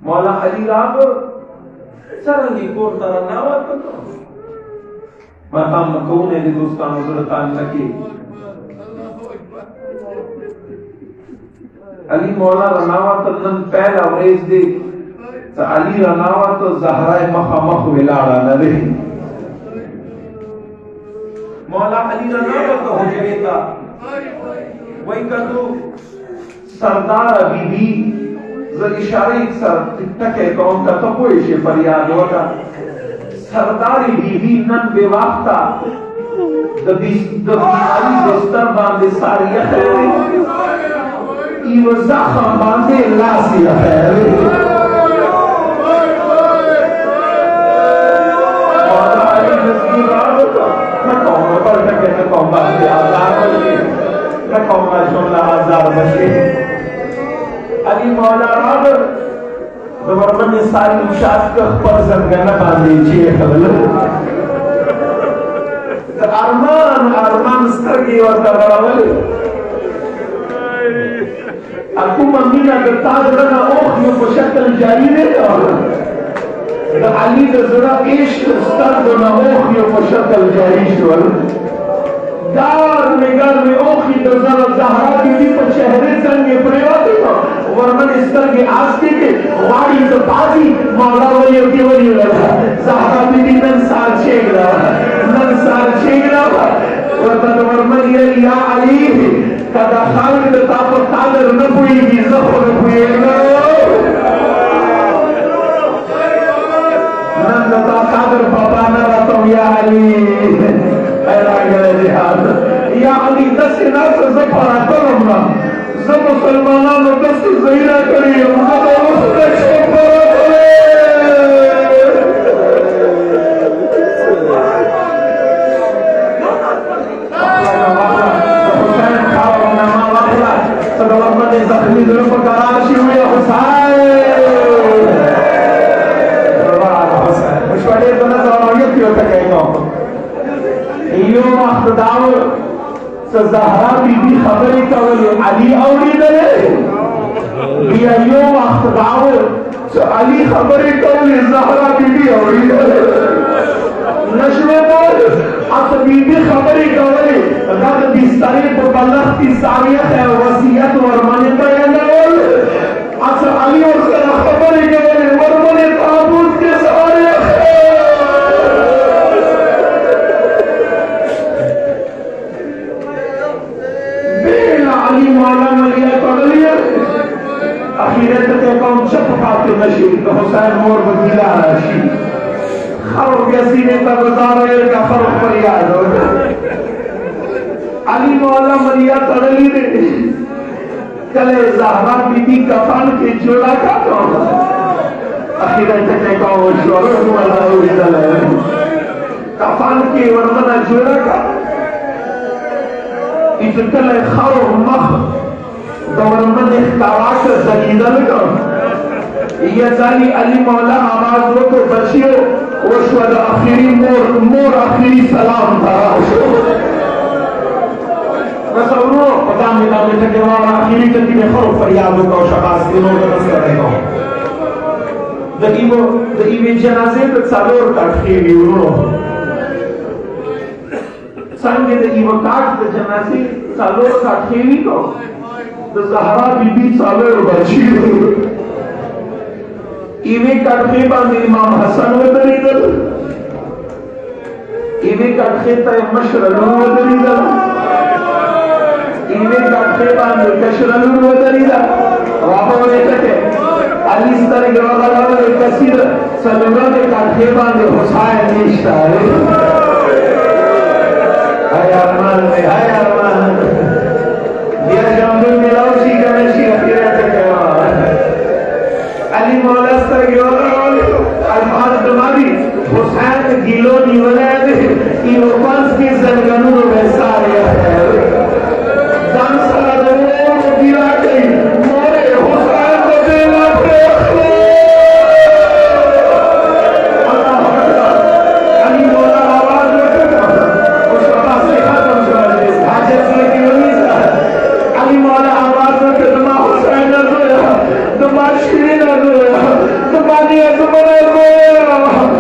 मौला अली राग सरंगी कोर तरह नावत तो मकाम कौन है दोस्तान सुल्तान नकी अली मौला रनावत नन पहला वरेज दे तो अली रनावत ज़हरा मखमख विलाड़ा न दे मौला अली रनावत हो जवेता वही कदू सरदार बीबी जर इशारे सर तके कौन का तो कोई शे फरियाद होता सरदारी बीबी नन बेवाख्ता दबी अली दोस्तर बांधे सारी खैरी इव ज़ख़म बांधे लासी खैरी मौला अली नज़ीर रावता न कौन पर तके न कौन बांधे आज़ार बचे न कौन का जुमला आज़ार बचे अली मौला राव गवर्नमेंट ने सारी उशात का पर जंगना बांधे छे खबल अरमान स्त्रगी और दबरावल aku mamina da tajrana oh yo po shakal jari ne da ali da zara ishq stardona oh yo po shakal jari shwal dar nigar में ओखी da zara zahra बीवी पर चेहरे संगे प्रयोती हो वर्मन स्तर के आस्ते के वाड़ी तो बाजी मौला वली केवली लगा zahra बीवी नन साल छेगरा वर्तन वर्मन या Ali kada khalid da tapo tader na puigi zaho na puiega nan da tader baba na rato ya ali era gale jihad ya ali dasina se zapara kolomna za muslimanano dast zaira kari za usne chopara जख्मी दिलों पर कराशी हुए हुसैन मुश्किल तो ना ज़रूरी क्यों तक है यो मख्तार ज़हरा बीबी खबर कवल अली औरी दले ये यो मख्तार अली खबर कवल ज़हरा बीबी औरी दले नशवे बोल अस बीबी खबर कवल रब बिस्तरे पर बलख्ती सारियत है वसीयत और मान्यता बोल अस अली और सरा खबर कवल वरमने ताबूत के सवारे बेला अली मौला मलिया पगलिया अखीरत के कौन शफकात नशीर तो हुसैन मोर बदला राशि खर गसीने तब ज़ाहिर का फर्क पर याद हो अली मौला मलिया तड़ली ने कले ज़हरा बीबी कफन के जोड़ा का कौन अखीरत के कौन शोर वाला उड़ल कफन के वरना जोड़ा का इतकले खर मख गवर्नमेंट इख्तियार से जलीदल का ये जाली अली मौला आवाज हो तो बचियो वो शुदा आखिरी मोर आखिरी सलाम था बस उन्हों पता मिला बेटे के वाला आखिरी जल्दी में खौफ फरियाद का शबास दिनों का बस करेगा दकीबे जनाजे तक सालोर काट के भी उन्हों संगे दकीबे काट के जनाजे सालोर काट के भी को तो ज़हरा बीबी सालोर बची इवे काटके बांध इमाम हसन व दरीदल इवे काटके तय मशरल व दरीदल इवे काटके बांध कशरल व दरीदल वापो ने कटे अली स्तर के वाला कसीर सलूरा के काटके बांध हुसैन निश्ता है हाय अरमान ये जंगल में लाउसी गणेशी अखीरा तक अली मौला स्तर के अल्फाज दमादी हुसैन गिलो निवलाद की वफास की जरगनू बेसारे है जान सला दो गिरा गई मोरे हुसैन को देना अली मौला आवाज उठा उस आवाज से खत्म कर दे हाजत से की अली मौला आवाज उठा हुसैन ने दमा शीरी ने روحانیت بنا گویا